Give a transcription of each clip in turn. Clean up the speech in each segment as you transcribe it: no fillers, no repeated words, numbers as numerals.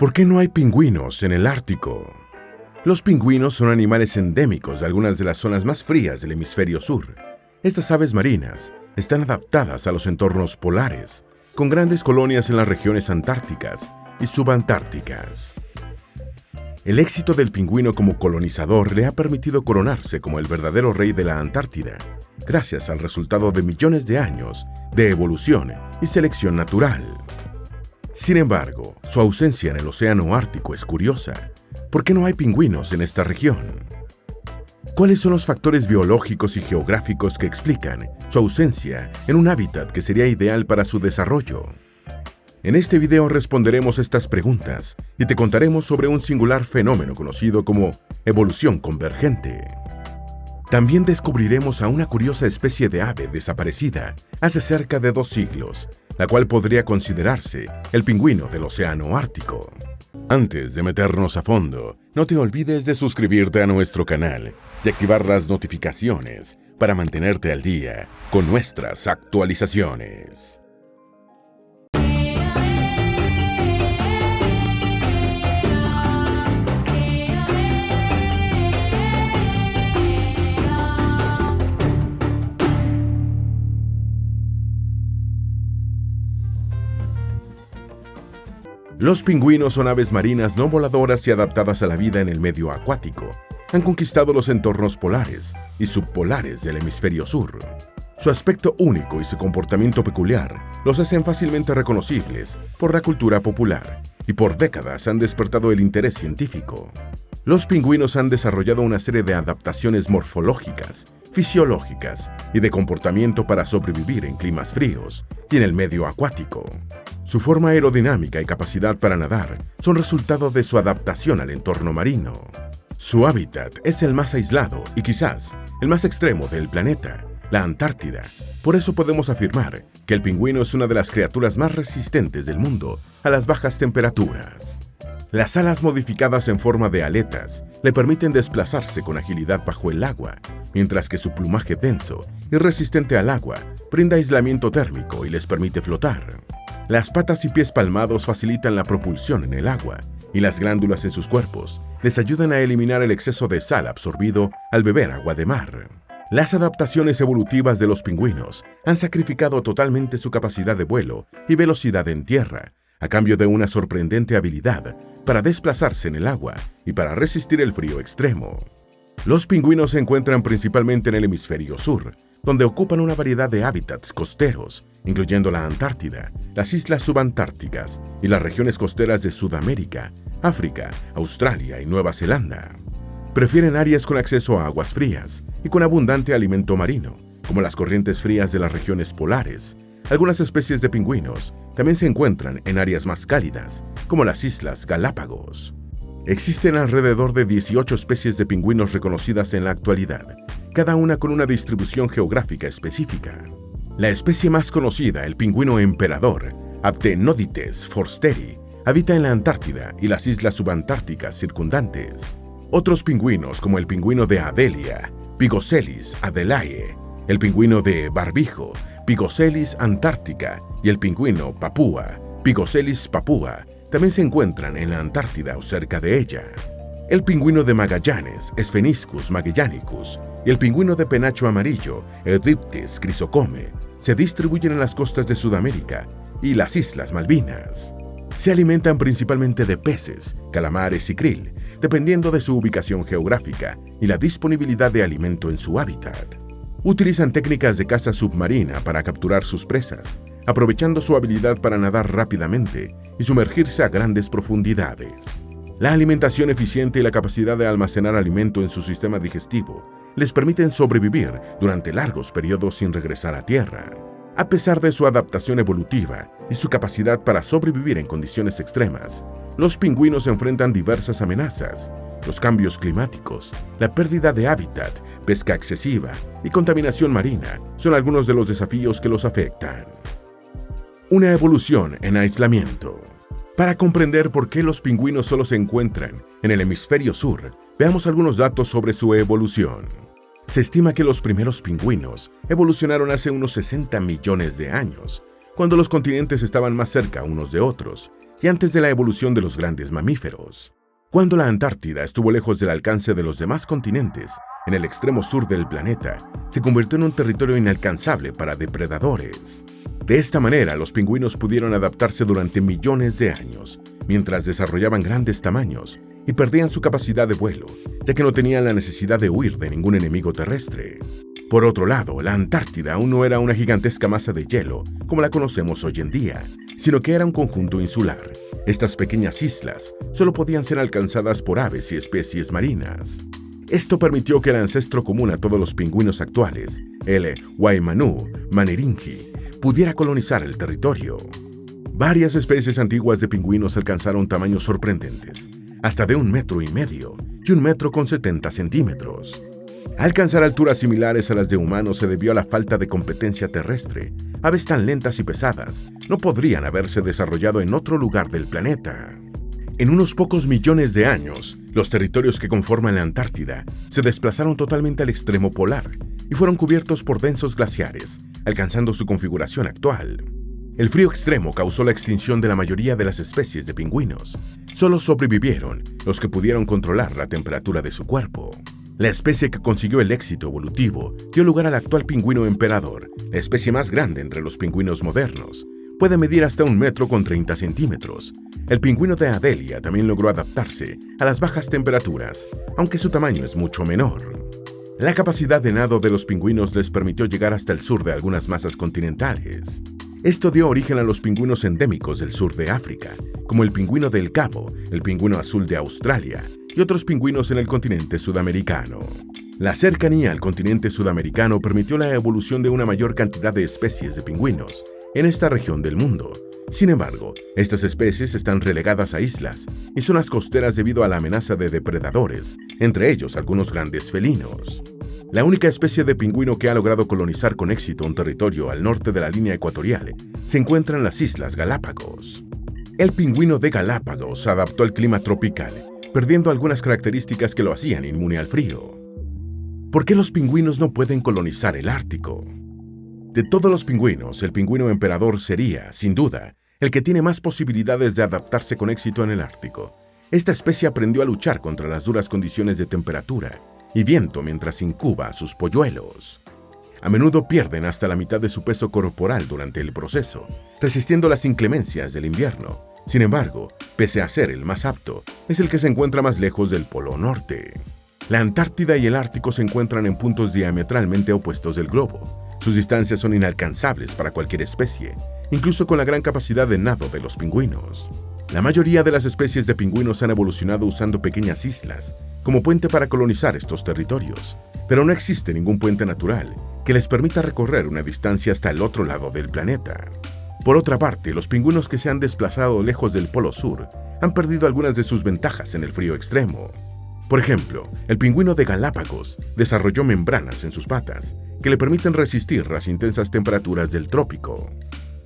¿Por qué no hay pingüinos en el Ártico? Los pingüinos son animales endémicos de algunas de las zonas más frías del hemisferio sur. Estas aves marinas están adaptadas a los entornos polares, con grandes colonias en las regiones antárticas y subantárticas. El éxito del pingüino como colonizador le ha permitido coronarse como el verdadero rey de la Antártida, gracias al resultado de millones de años de evolución y selección natural. Sin embargo, su ausencia en el océano Ártico es curiosa. ¿Por qué no hay pingüinos en esta región? ¿Cuáles son los factores biológicos y geográficos que explican su ausencia en un hábitat que sería ideal para su desarrollo? En este video responderemos estas preguntas y te contaremos sobre un singular fenómeno conocido como evolución convergente. También descubriremos a una curiosa especie de ave desaparecida hace cerca de 2 siglos, la cual podría considerarse el pingüino del océano Ártico. Antes de meternos a fondo, no te olvides de suscribirte a nuestro canal y activar las notificaciones para mantenerte al día con nuestras actualizaciones. Los pingüinos son aves marinas no voladoras y adaptadas a la vida en el medio acuático. Han conquistado los entornos polares y subpolares del hemisferio sur. Su aspecto único y su comportamiento peculiar los hacen fácilmente reconocibles por la cultura popular y por décadas han despertado el interés científico. Los pingüinos han desarrollado una serie de adaptaciones morfológicas, fisiológicas y de comportamiento para sobrevivir en climas fríos y en el medio acuático. Su forma aerodinámica y capacidad para nadar son resultado de su adaptación al entorno marino. Su hábitat es el más aislado y quizás el más extremo del planeta, la Antártida. Por eso podemos afirmar que el pingüino es una de las criaturas más resistentes del mundo a las bajas temperaturas. Las alas modificadas en forma de aletas le permiten desplazarse con agilidad bajo el agua, mientras que su plumaje denso y resistente al agua brinda aislamiento térmico y les permite flotar. Las patas y pies palmados facilitan la propulsión en el agua y las glándulas en sus cuerpos les ayudan a eliminar el exceso de sal absorbido al beber agua de mar. Las adaptaciones evolutivas de los pingüinos han sacrificado totalmente su capacidad de vuelo y velocidad en tierra, a cambio de una sorprendente habilidad para desplazarse en el agua y para resistir el frío extremo. Los pingüinos se encuentran principalmente en el hemisferio sur, donde ocupan una variedad de hábitats costeros, incluyendo la Antártida, las islas subantárticas y las regiones costeras de Sudamérica, África, Australia y Nueva Zelanda. Prefieren áreas con acceso a aguas frías y con abundante alimento marino, como las corrientes frías de las regiones polares. Algunas especies de pingüinos también se encuentran en áreas más cálidas, como las Islas Galápagos. Existen alrededor de 18 especies de pingüinos reconocidas en la actualidad, cada una con una distribución geográfica específica. La especie más conocida, el pingüino emperador, Aptenodites forsteri, habita en la Antártida y las islas subantárticas circundantes. Otros pingüinos, como el pingüino de Adelia, Pygocelis adelae, el pingüino de Barbijo, Pygocelis antártica y el pingüino papúa, Pygocelis papúa, también se encuentran en la Antártida o cerca de ella. El pingüino de Magallanes, Spheniscus magellanicus, y el pingüino de penacho amarillo, Euryptes chrysocome, se distribuyen en las costas de Sudamérica y las Islas Malvinas. Se alimentan principalmente de peces, calamares y krill, dependiendo de su ubicación geográfica y la disponibilidad de alimento en su hábitat. Utilizan técnicas de caza submarina para capturar sus presas, aprovechando su habilidad para nadar rápidamente y sumergirse a grandes profundidades. La alimentación eficiente y la capacidad de almacenar alimento en su sistema digestivo les permiten sobrevivir durante largos periodos sin regresar a tierra. A pesar de su adaptación evolutiva y su capacidad para sobrevivir en condiciones extremas, los pingüinos enfrentan diversas amenazas. Los cambios climáticos, la pérdida de hábitat, pesca excesiva y contaminación marina son algunos de los desafíos que los afectan. Una evolución en aislamiento. Para comprender por qué los pingüinos solo se encuentran en el hemisferio sur, veamos algunos datos sobre su evolución. Se estima que los primeros pingüinos evolucionaron hace unos 60 millones de años, cuando los continentes estaban más cerca unos de otros, y antes de la evolución de los grandes mamíferos. Cuando la Antártida estuvo lejos del alcance de los demás continentes, en el extremo sur del planeta, se convirtió en un territorio inalcanzable para depredadores. De esta manera, los pingüinos pudieron adaptarse durante millones de años, mientras desarrollaban grandes tamaños y perdían su capacidad de vuelo, ya que no tenían la necesidad de huir de ningún enemigo terrestre. Por otro lado, la Antártida aún no era una gigantesca masa de hielo, como la conocemos hoy en día, sino que era un conjunto insular. Estas pequeñas islas solo podían ser alcanzadas por aves y especies marinas. Esto permitió que el ancestro común a todos los pingüinos actuales, el Waimanú maniringi, pudiera colonizar el territorio. Varias especies antiguas de pingüinos alcanzaron tamaños sorprendentes, hasta de 1,5 metros y 1,70 metros. Alcanzar alturas similares a las de humanos se debió a la falta de competencia terrestre. Aves tan lentas y pesadas no podrían haberse desarrollado en otro lugar del planeta. En unos pocos millones de años, los territorios que conforman la Antártida se desplazaron totalmente al extremo polar y fueron cubiertos por densos glaciares, alcanzando su configuración actual. El frío extremo causó la extinción de la mayoría de las especies de pingüinos. Solo sobrevivieron los que pudieron controlar la temperatura de su cuerpo. La especie que consiguió el éxito evolutivo dio lugar al actual pingüino emperador, la especie más grande entre los pingüinos modernos. Puede medir hasta 1,30 metros. El pingüino de Adelia también logró adaptarse a las bajas temperaturas, aunque su tamaño es mucho menor. La capacidad de nado de los pingüinos les permitió llegar hasta el sur de algunas masas continentales. Esto dio origen a los pingüinos endémicos del sur de África, como el pingüino del Cabo, el pingüino azul de Australia y otros pingüinos en el continente sudamericano. La cercanía al continente sudamericano permitió la evolución de una mayor cantidad de especies de pingüinos en esta región del mundo. Sin embargo, estas especies están relegadas a islas y zonas costeras debido a la amenaza de depredadores, entre ellos algunos grandes felinos. La única especie de pingüino que ha logrado colonizar con éxito un territorio al norte de la línea ecuatorial se encuentra en las Islas Galápagos. El pingüino de Galápagos se adaptó al clima tropical, perdiendo algunas características que lo hacían inmune al frío. ¿Por qué los pingüinos no pueden colonizar el Ártico? De todos los pingüinos, el pingüino emperador sería, sin duda, el que tiene más posibilidades de adaptarse con éxito en el Ártico. Esta especie aprendió a luchar contra las duras condiciones de temperatura y viento mientras incuba a sus polluelos. A menudo pierden hasta la mitad de su peso corporal durante el proceso, resistiendo las inclemencias del invierno. Sin embargo, pese a ser el más apto, es el que se encuentra más lejos del Polo Norte. La Antártida y el Ártico se encuentran en puntos diametralmente opuestos del globo. Sus distancias son inalcanzables para cualquier especie, incluso con la gran capacidad de nado de los pingüinos. La mayoría de las especies de pingüinos han evolucionado usando pequeñas islas como puente para colonizar estos territorios, pero no existe ningún puente natural que les permita recorrer una distancia hasta el otro lado del planeta. Por otra parte, los pingüinos que se han desplazado lejos del Polo Sur han perdido algunas de sus ventajas en el frío extremo. Por ejemplo, el pingüino de Galápagos desarrolló membranas en sus patas que le permiten resistir las intensas temperaturas del trópico.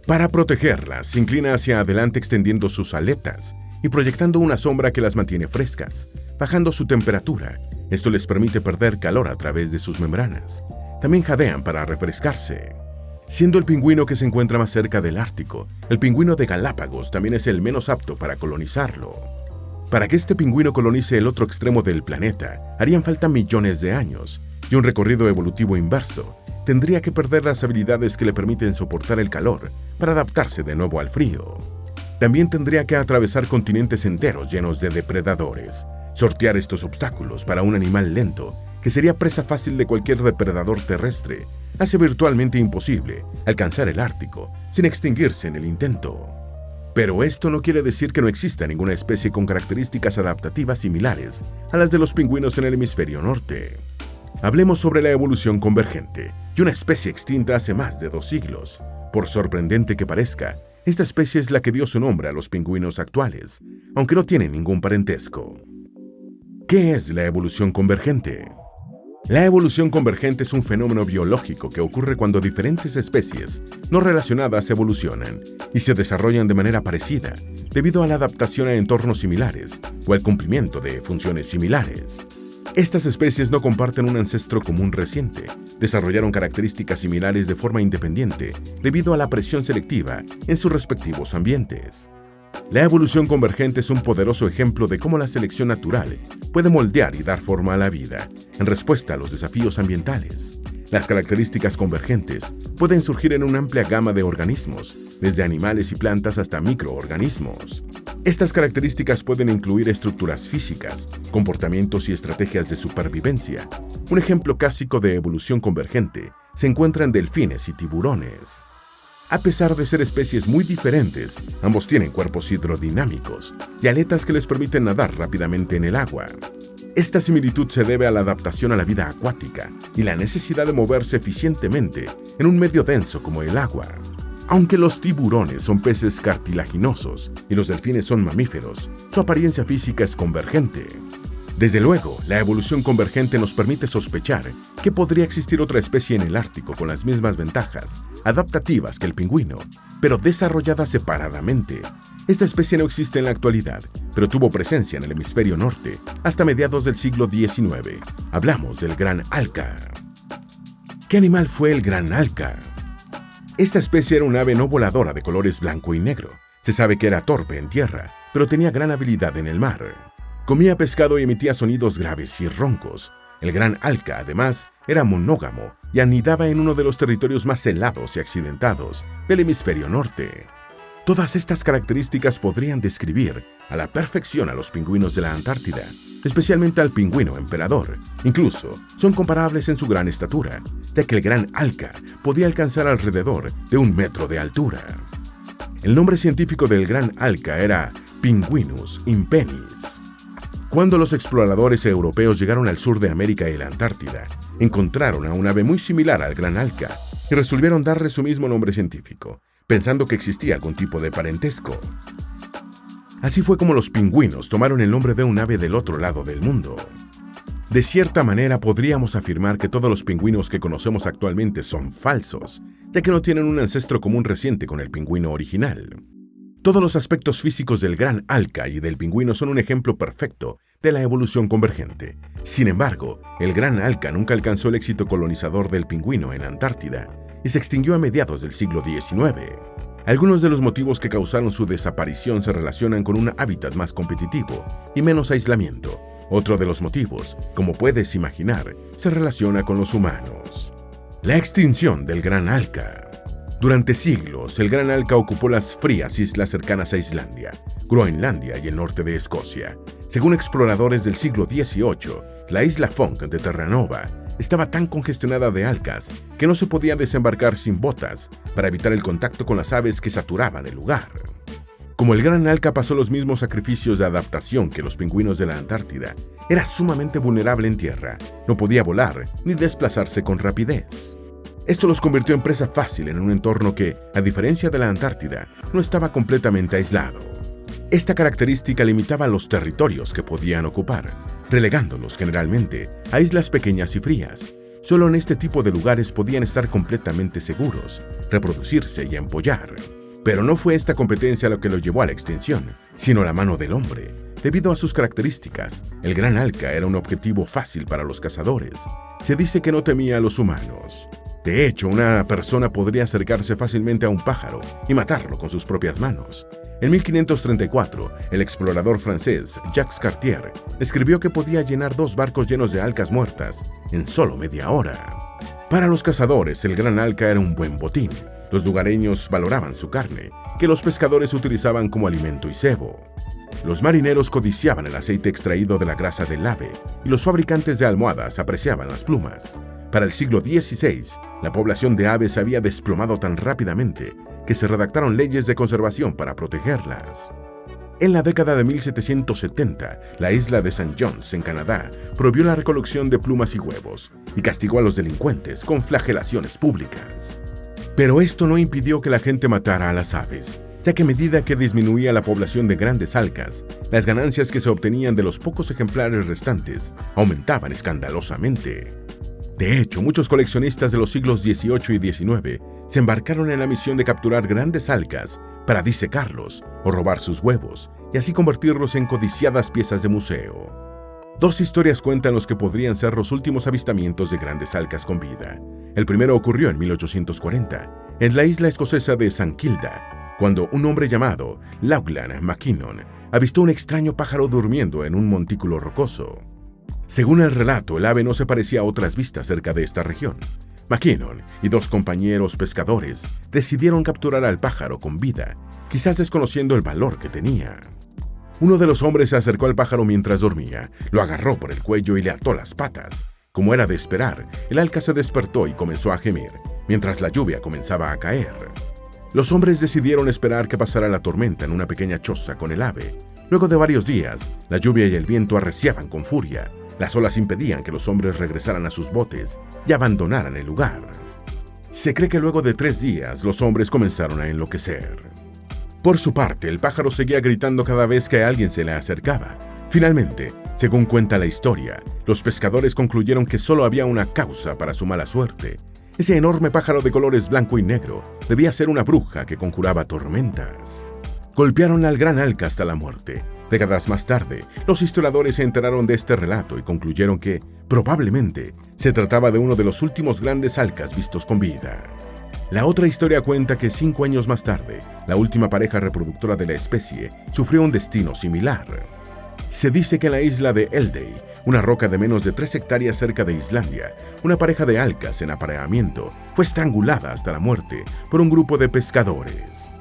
Para protegerlas, se inclina hacia adelante extendiendo sus aletas y proyectando una sombra que las mantiene frescas, bajando su temperatura. Esto les permite perder calor a través de sus membranas. También jadean para refrescarse. Siendo el pingüino que se encuentra más cerca del Ártico, el pingüino de Galápagos también es el menos apto para colonizarlo. Para que este pingüino colonice el otro extremo del planeta, harían falta millones de años, y un recorrido evolutivo inverso. Tendría que perder las habilidades que le permiten soportar el calor para adaptarse de nuevo al frío. También tendría que atravesar continentes enteros llenos de depredadores. Sortear estos obstáculos para un animal lento, que sería presa fácil de cualquier depredador terrestre, hace virtualmente imposible alcanzar el Ártico sin extinguirse en el intento. Pero esto no quiere decir que no exista ninguna especie con características adaptativas similares a las de los pingüinos en el hemisferio norte. Hablemos sobre la evolución convergente y una especie extinta hace más de 2 siglos. Por sorprendente que parezca, esta especie es la que dio su nombre a los pingüinos actuales, aunque no tiene ningún parentesco. ¿Qué es la evolución convergente? La evolución convergente es un fenómeno biológico que ocurre cuando diferentes especies no relacionadas evolucionan y se desarrollan de manera parecida debido a la adaptación a entornos similares o al cumplimiento de funciones similares. Estas especies no comparten un ancestro común reciente, desarrollaron características similares de forma independiente debido a la presión selectiva en sus respectivos ambientes. La evolución convergente es un poderoso ejemplo de cómo la selección natural puede moldear y dar forma a la vida en respuesta a los desafíos ambientales. Las características convergentes pueden surgir en una amplia gama de organismos, desde animales y plantas hasta microorganismos. Estas características pueden incluir estructuras físicas, comportamientos y estrategias de supervivencia. Un ejemplo clásico de evolución convergente se encuentra en delfines y tiburones. A pesar de ser especies muy diferentes, ambos tienen cuerpos hidrodinámicos y aletas que les permiten nadar rápidamente en el agua. Esta similitud se debe a la adaptación a la vida acuática y la necesidad de moverse eficientemente en un medio denso como el agua. Aunque los tiburones son peces cartilaginosos y los delfines son mamíferos, su apariencia física es convergente. Desde luego, la evolución convergente nos permite sospechar que podría existir otra especie en el Ártico con las mismas ventajas adaptativas que el pingüino, pero desarrollada separadamente. Esta especie no existe en la actualidad, pero tuvo presencia en el hemisferio norte hasta mediados del siglo XIX. Hablamos del gran alca. ¿Qué animal fue el gran alca? Esta especie era un ave no voladora de colores blanco y negro. Se sabe que era torpe en tierra, pero tenía gran habilidad en el mar. Comía pescado y emitía sonidos graves y roncos. El gran alca, además, era monógamo y anidaba en uno de los territorios más helados y accidentados del hemisferio norte. Todas estas características podrían describir a la perfección a los pingüinos de la Antártida, especialmente al pingüino emperador. Incluso son comparables en su gran estatura, ya que el gran alca podía alcanzar alrededor de 1 metro de altura. El nombre científico del gran alca era Pinguinus impennis. Cuando los exploradores europeos llegaron al sur de América y la Antártida, encontraron a un ave muy similar al gran alca y resolvieron darle su mismo nombre científico, pensando que existía algún tipo de parentesco. Así fue como los pingüinos tomaron el nombre de un ave del otro lado del mundo. De cierta manera, podríamos afirmar que todos los pingüinos que conocemos actualmente son falsos, ya que no tienen un ancestro común reciente con el pingüino original. Todos los aspectos físicos del gran alca y del pingüino son un ejemplo perfecto de la evolución convergente. Sin embargo, el gran alca nunca alcanzó el éxito colonizador del pingüino en Antártida y se extinguió a mediados del siglo XIX. Algunos de los motivos que causaron su desaparición se relacionan con un hábitat más competitivo y menos aislamiento. Otro de los motivos, como puedes imaginar, se relaciona con los humanos. La extinción del gran alca. Durante siglos, el gran alca ocupó las frías islas cercanas a Islandia, Groenlandia y el norte de Escocia. Según exploradores del siglo XVIII, la isla Funk de Terranova estaba tan congestionada de alcas que no se podía desembarcar sin botas para evitar el contacto con las aves que saturaban el lugar. Como el gran alca pasó los mismos sacrificios de adaptación que los pingüinos de la Antártida, era sumamente vulnerable en tierra, no podía volar ni desplazarse con rapidez. Esto los convirtió en presa fácil en un entorno que, a diferencia de la Antártida, no estaba completamente aislado. Esta característica limitaba los territorios que podían ocupar, relegándolos generalmente a islas pequeñas y frías. Solo en este tipo de lugares podían estar completamente seguros, reproducirse y empollar. Pero no fue esta competencia lo que lo llevó a la extinción, sino la mano del hombre. Debido a sus características, el gran alca era un objetivo fácil para los cazadores. Se dice que no temía a los humanos. De hecho, una persona podría acercarse fácilmente a un pájaro y matarlo con sus propias manos. En 1534, el explorador francés Jacques Cartier escribió que podía llenar 2 barcos llenos de alcas muertas en solo media hora. Para los cazadores, el gran alca era un buen botín. Los lugareños valoraban su carne, que los pescadores utilizaban como alimento y cebo. Los marineros codiciaban el aceite extraído de la grasa del ave y los fabricantes de almohadas apreciaban las plumas. Para el siglo XVI, la población de aves había desplomado tan rápidamente que se redactaron leyes de conservación para protegerlas. En la década de 1770, la isla de St. John's, en Canadá, prohibió la recolección de plumas y huevos y castigó a los delincuentes con flagelaciones públicas. Pero esto no impidió que la gente matara a las aves, ya que a medida que disminuía la población de grandes alcas, las ganancias que se obtenían de los pocos ejemplares restantes aumentaban escandalosamente. De hecho, muchos coleccionistas de los siglos XVIII y XIX se embarcaron en la misión de capturar grandes alcas para disecarlos o robar sus huevos y así convertirlos en codiciadas piezas de museo. 2 historias cuentan los que podrían ser los últimos avistamientos de grandes alcas con vida. El primero ocurrió en 1840, en la isla escocesa de St. Kilda, cuando un hombre llamado Lachlan Mackinnon avistó un extraño pájaro durmiendo en un montículo rocoso. Según el relato, el ave no se parecía a otras vistas cerca de esta región. Mackinnon y 2 compañeros pescadores decidieron capturar al pájaro con vida, quizás desconociendo el valor que tenía. Uno de los hombres se acercó al pájaro mientras dormía, lo agarró por el cuello y le ató las patas. Como era de esperar, el alca se despertó y comenzó a gemir, mientras la lluvia comenzaba a caer. Los hombres decidieron esperar que pasara la tormenta en una pequeña choza con el ave. Luego de varios días, la lluvia y el viento arreciaban con furia. Las olas impedían que los hombres regresaran a sus botes y abandonaran el lugar. Se cree que luego de 3 días, los hombres comenzaron a enloquecer. Por su parte, el pájaro seguía gritando cada vez que alguien se le acercaba. Finalmente, según cuenta la historia, los pescadores concluyeron que solo había una causa para su mala suerte. Ese enorme pájaro de colores blanco y negro debía ser una bruja que conjuraba tormentas. Golpearon al gran alca hasta la muerte. Décadas más tarde, los historiadores se enteraron de este relato y concluyeron que, probablemente, se trataba de uno de los últimos grandes alcas vistos con vida. La otra historia cuenta que 5 años más tarde, la última pareja reproductora de la especie sufrió un destino similar. Se dice que en la isla de Eldey, una roca de menos de 3 hectáreas cerca de Islandia, una pareja de alcas en apareamiento fue estrangulada hasta la muerte por un grupo de pescadores.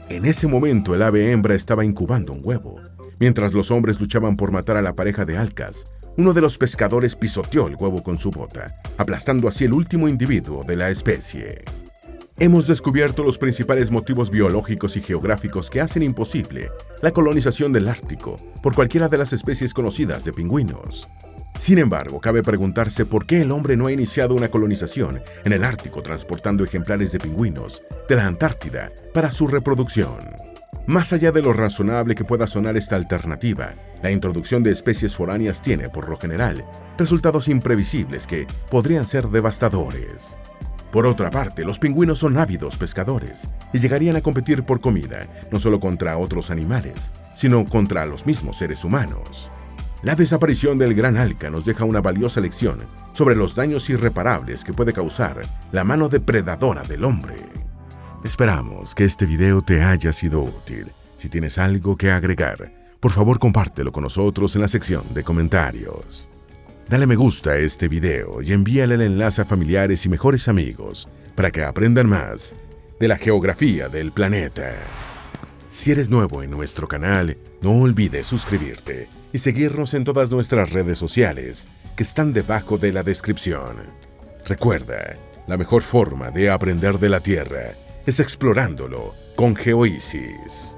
En ese momento, el ave hembra estaba incubando un huevo. Mientras los hombres luchaban por matar a la pareja de alcas, uno de los pescadores pisoteó el huevo con su bota, aplastando así el último individuo de la especie. Hemos descubierto los principales motivos biológicos y geográficos que hacen imposible la colonización del Ártico por cualquiera de las especies conocidas de pingüinos. Sin embargo, cabe preguntarse por qué el hombre no ha iniciado una colonización en el Ártico transportando ejemplares de pingüinos de la Antártida para su reproducción. Más allá de lo razonable que pueda sonar esta alternativa, la introducción de especies foráneas tiene, por lo general, resultados imprevisibles que podrían ser devastadores. Por otra parte, los pingüinos son ávidos pescadores y llegarían a competir por comida, no solo contra otros animales, sino contra los mismos seres humanos. La desaparición del gran alca nos deja una valiosa lección sobre los daños irreparables que puede causar la mano depredadora del hombre. Esperamos que este video te haya sido útil. Si tienes algo que agregar, por favor compártelo con nosotros en la sección de comentarios. Dale me gusta a este video y envíale el enlace a familiares y mejores amigos para que aprendan más de la geografía del planeta. Si eres nuevo en nuestro canal, no olvides suscribirte y seguirnos en todas nuestras redes sociales que están debajo de la descripción. Recuerda, la mejor forma de aprender de la Tierra es explorándolo con GeoIsis.